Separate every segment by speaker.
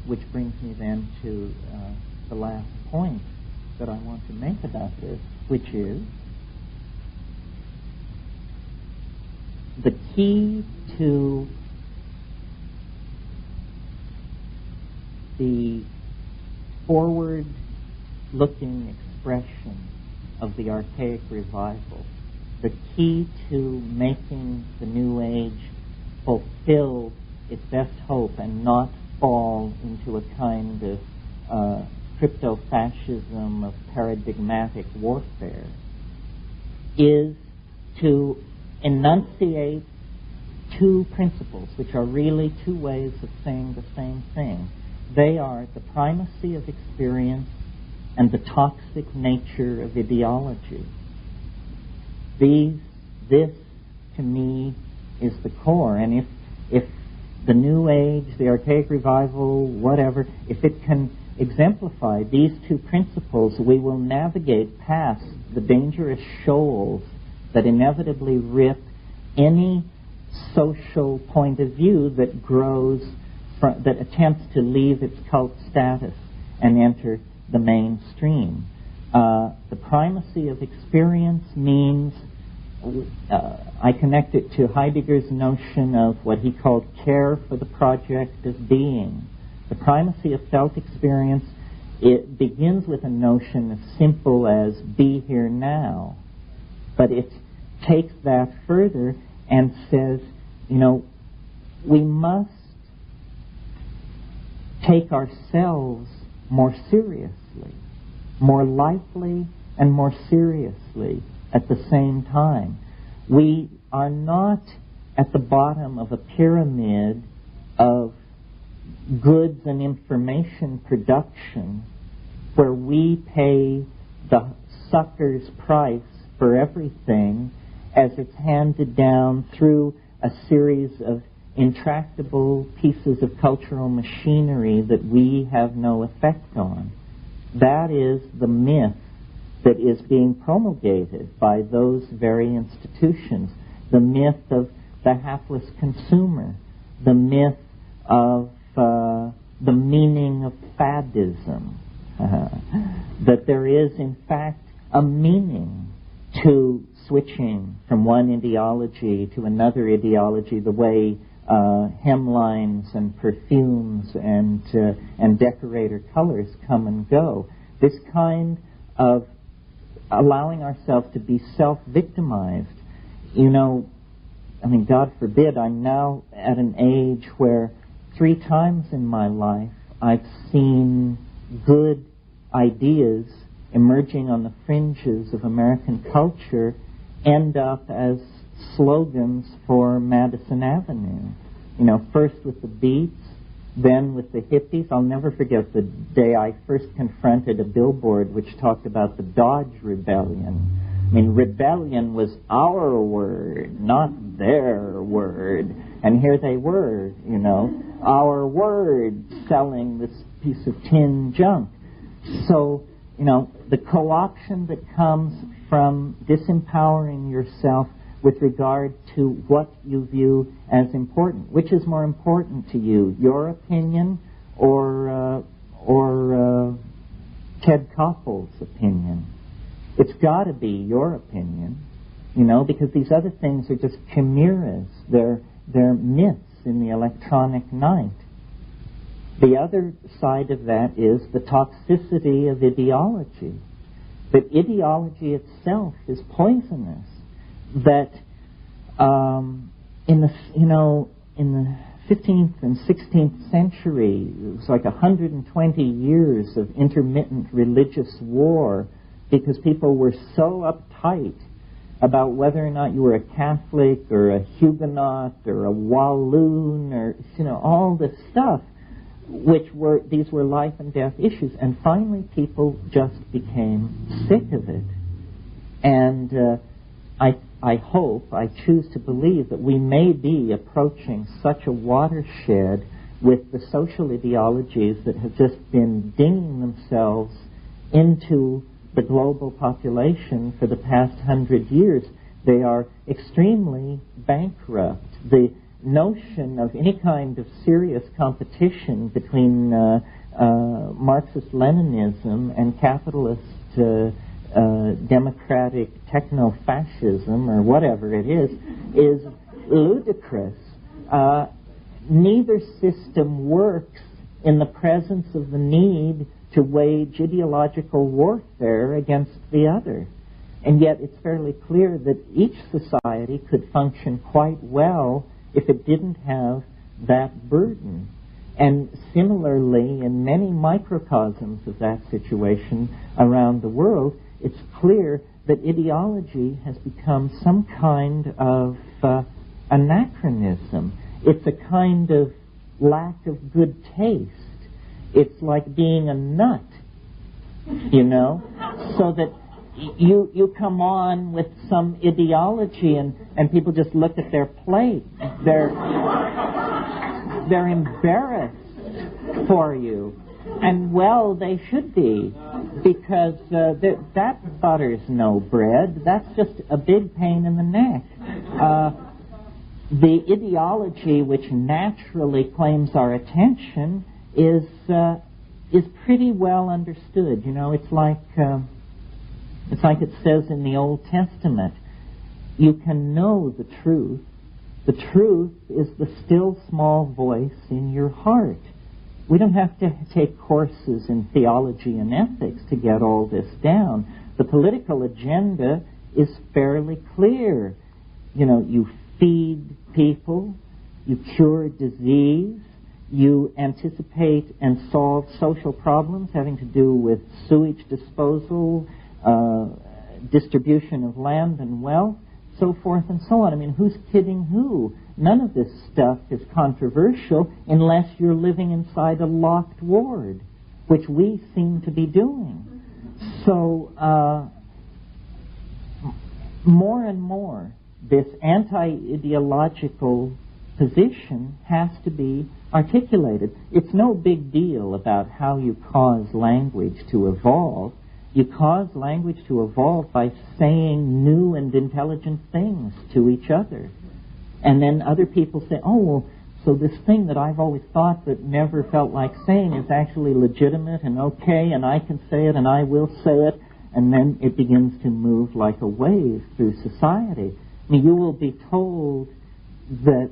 Speaker 1: which brings me then to the last point that I want to make about this, which is the key to the forward-looking expression of the archaic revival, the key to making the New Age fulfill its best hope and not fall into a kind of crypto-fascism of paradigmatic warfare, is to enunciate two principles, which are really two ways of saying the same thing. They are the primacy of experience and the toxic nature of ideology. This, to me, is the core. And if the New Age, the archaic revival, whatever, if it can exemplify these two principles, we will navigate past the dangerous shoals that inevitably rip any social point of view that grows, that attempts to leave its cult status and enter the mainstream. The primacy of experience means, I connect it to Heidegger's notion of what he called care for the project of being. The primacy of felt experience, it begins with a notion as simple as be here now, but it takes that further and says, we must take ourselves more seriously, more lightly and more seriously at the same time. We are not at the bottom of a pyramid of goods and information production where we pay the sucker's price for everything as it's handed down through a series of intractable pieces of cultural machinery that we have no effect on. That is the myth that is being promulgated by those very institutions. The myth of the hapless consumer, the myth of the meaning of faddism, that there is in fact a meaning to switching from one ideology to another ideology, the way hemlines and perfumes and decorator colors come and go. This kind of allowing ourselves to be self-victimized. God forbid, I'm now at an age where 3 times in my life I've seen good ideas emerging on the fringes of American culture end up as slogans for Madison Avenue. First with the Beats, then with the hippies. I'll never forget the day I first confronted a billboard which talked about the Dodge Rebellion. Rebellion was our word, not their word. And here they were, our word selling this piece of tin junk. So, the co-option that comes from disempowering yourself with regard to what you view as important. Which is more important to you, your opinion or Ted Koppel's opinion? It's got to be your opinion, because these other things are just chimeras. They're myths in the electronic night. The other side of that is the toxicity of ideology. That ideology itself is poisonous. That in the 15th and 16th century, it was like 120 years of intermittent religious war because people were so uptight about whether or not you were a Catholic or a Huguenot or a Walloon or all this stuff, these were life and death issues, and finally people just became sick of it. And I hope, I choose to believe that we may be approaching such a watershed with the social ideologies that have just been dinging themselves into the global population for the past 100 years. They are extremely bankrupt. notion of any kind of serious competition between Marxist-Leninism and capitalist democratic techno-fascism, or whatever it is ludicrous. Neither system works in the presence of the need to wage ideological warfare against the other. And yet it's fairly clear that each society could function quite well if it didn't have that burden. And similarly, in many microcosms of that situation around the world, it's clear that ideology has become some kind of anachronism. It's a kind of lack of good taste. It's like being a nut, you know, so that you come on with some ideology and people just look at their plate. They're embarrassed for you. And well, they should be, because that butter's no bread. That's just a big pain in the neck. The ideology which naturally claims our attention is pretty well understood. You know, it's like it says in the Old Testament, you can know the truth. The truth is the still small voice in your heart. We don't have to take courses in theology and ethics to get all this down. The political agenda is fairly clear. You know, you feed people, you cure disease, you anticipate and solve social problems having to do with sewage disposal, distribution of land and wealth, so forth and so on. I mean, who's kidding who? None of this stuff is controversial unless you're living inside a locked ward, which we seem to be doing. So, more and more, this anti-ideological position has to be articulated. It's no big deal about how you cause language to evolve. You cause language to evolve by saying new and intelligent things to each other. And then other people say, oh, well, so this thing that I've always thought but never felt like saying is actually legitimate and okay, and I can say it and I will say it. And then it begins to move like a wave through society. I mean, you will be told that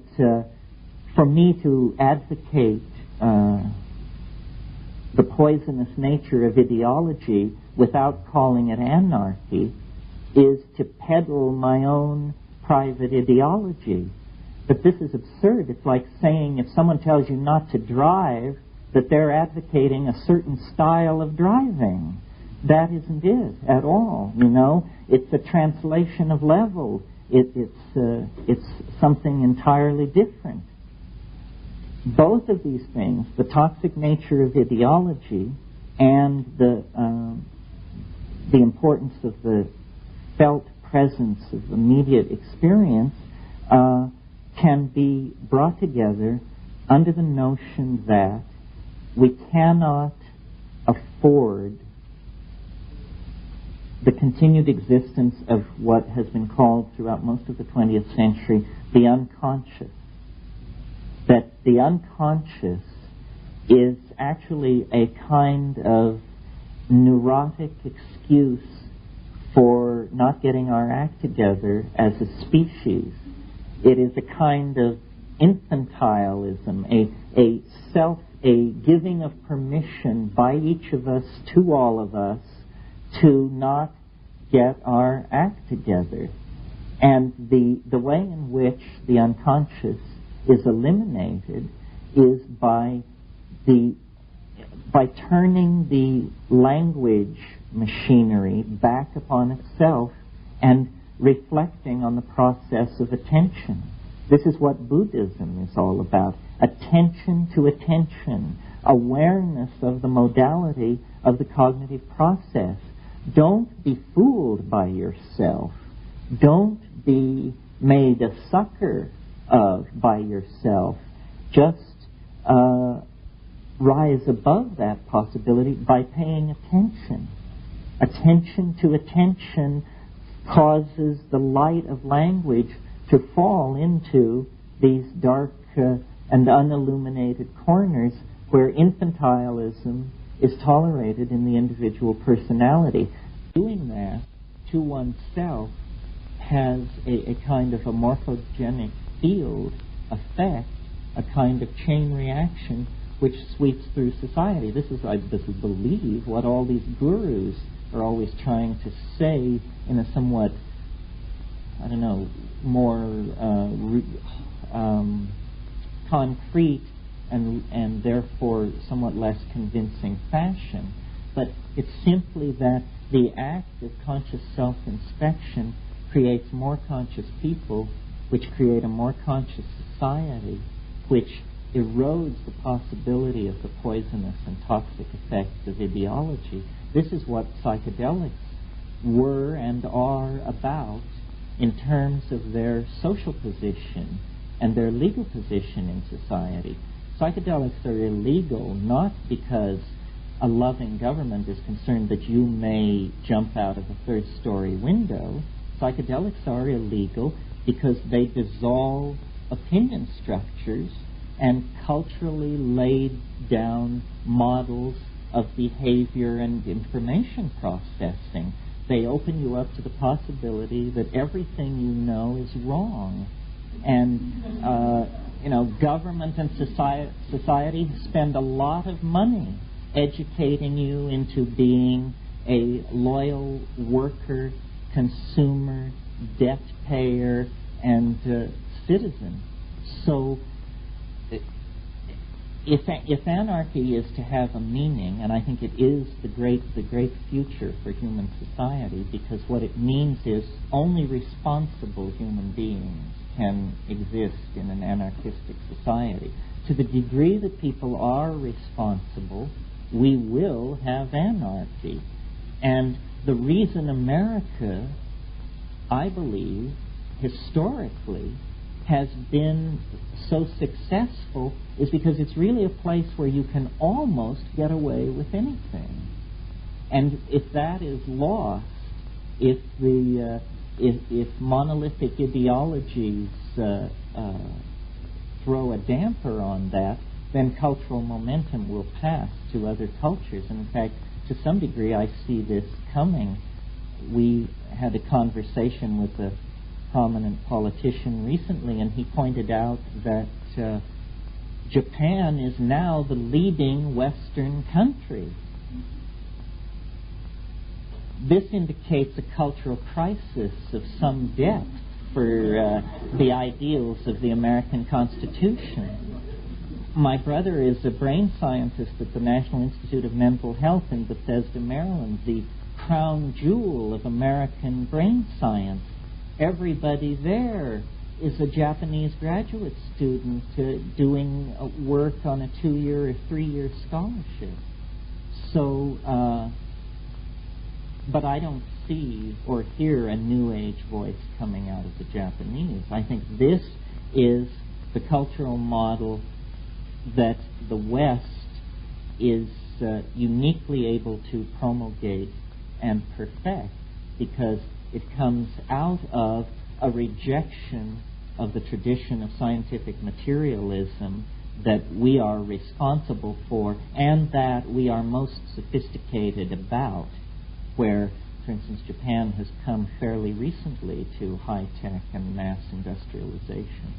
Speaker 1: for me to advocate the poisonous nature of ideology without calling it anarchy is to peddle my own private ideology. But this is absurd. It's like saying if someone tells you not to drive, that they're advocating a certain style of driving. That isn't it at all, you know. It's a translation of level. It's something entirely different. Both of these things, the toxic nature of ideology and the importance of the felt presence of immediate experience, can be brought together under the notion that we cannot afford the continued existence of what has been called throughout most of the 20th century the unconscious. That the unconscious is actually a kind of neurotic excuse for not getting our act together as a species. It is a kind of infantilism, a giving of permission by each of us to all of us to not get our act together. And the way in which the unconscious is eliminated is by turning the language machinery back upon itself and reflecting on the process of attention. This is what Buddhism is all about. Attention to attention, awareness of the modality of the cognitive process. Don't be fooled by yourself. Don't be made a sucker of by yourself. Just rise above that possibility by paying attention. Attention to attention causes the light of language to fall into these dark and unilluminated corners where infantilism is tolerated in the individual personality. Doing that to oneself has a kind of a morphogenic field effect, a kind of chain reaction which sweeps through society. This is, I believe, what all these gurus are always trying to say in a somewhat, I don't know, more concrete and therefore somewhat less convincing fashion. But it's simply that the act of conscious self-inspection creates more conscious people, which create a more conscious society, which erodes the possibility of the poisonous and toxic effects of ideology. This is what psychedelics were and are about in terms of their social position and their legal position in society. Psychedelics are illegal not because a loving government is concerned that you may jump out of a third-story window. Psychedelics are illegal because they dissolve opinion structures and culturally laid down models of behavior and information processing. They open you up to the possibility that everything you know is wrong. And, government and society spend a lot of money educating you into being a loyal worker, consumer, debt payer, and citizen. So if anarchy is to have a meaning, and I think it is the great future for human society, because what it means is only responsible human beings can exist in an anarchistic society. To the degree that people are responsible, we will have anarchy. And the reason America, I believe, historically has been so successful is because it's really a place where you can almost get away with anything. And if that is lost, if monolithic ideologies throw a damper on that, then cultural momentum will pass to other cultures. And in fact, to some degree, I see this coming. We had a conversation with a prominent politician recently, and he pointed out that Japan is now the leading Western country. This indicates a cultural crisis of some depth for the ideals of the American Constitution. My brother is a brain scientist at the National Institute of Mental Health in Bethesda, Maryland, the crown jewel of American brain science. Everybody there is a Japanese graduate student doing work on a 2-year or 3-year scholarship. So, but I don't see or hear a New Age voice coming out of the Japanese. I think this is the cultural model that the West is uniquely able to promulgate and perfect, because it comes out of a rejection of the tradition of scientific materialism that we are responsible for and that we are most sophisticated about, where, for instance, Japan has come fairly recently to high-tech and mass industrialization.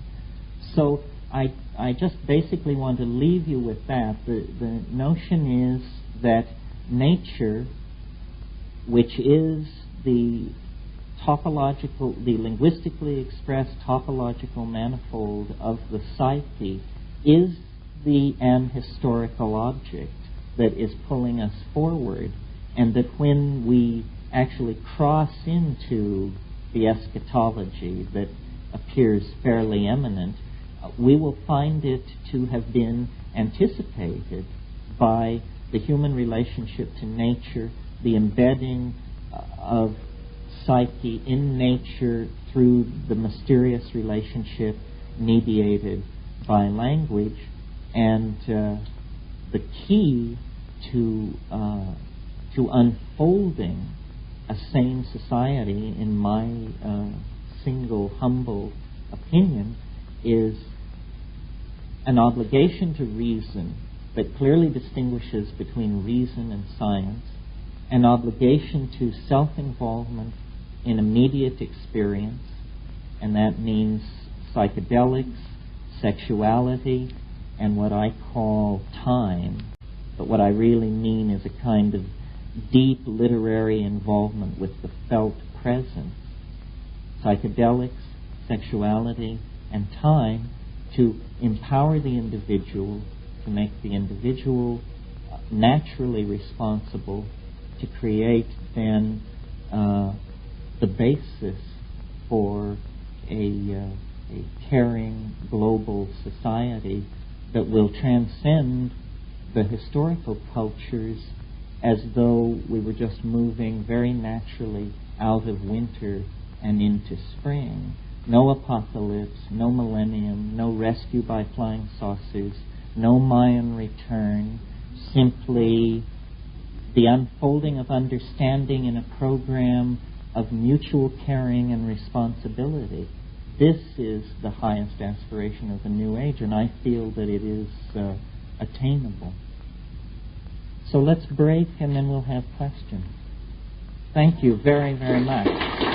Speaker 1: So I just basically want to leave you with that. The notion is that nature, which is the linguistically expressed topological manifold of the psyche, is an historical object that is pulling us forward, and that when we actually cross into the eschatology that appears fairly imminent, we will find it to have been anticipated by the human relationship to nature, the embedding of psyche in nature through the mysterious relationship mediated by language, and the key to unfolding a sane society, in my single humble opinion, is an obligation to reason that clearly distinguishes between reason and science, an obligation to self-involvement in immediate experience, and that means psychedelics, sexuality, and what I call time. But what I really mean is a kind of deep literary involvement with the felt present. Psychedelics, sexuality, and time to empower the individual, to make the individual naturally responsible, to create then the basis for a caring global society that will transcend the historical cultures as though we were just moving very naturally out of winter and into spring. No apocalypse, no millennium, no rescue by flying saucers, no Mayan return, simply the unfolding of understanding in a program of mutual caring and responsibility. This is the highest aspiration of the New Age, and I feel that it is attainable. So let's break, and then we'll have questions. Thank you very, very much.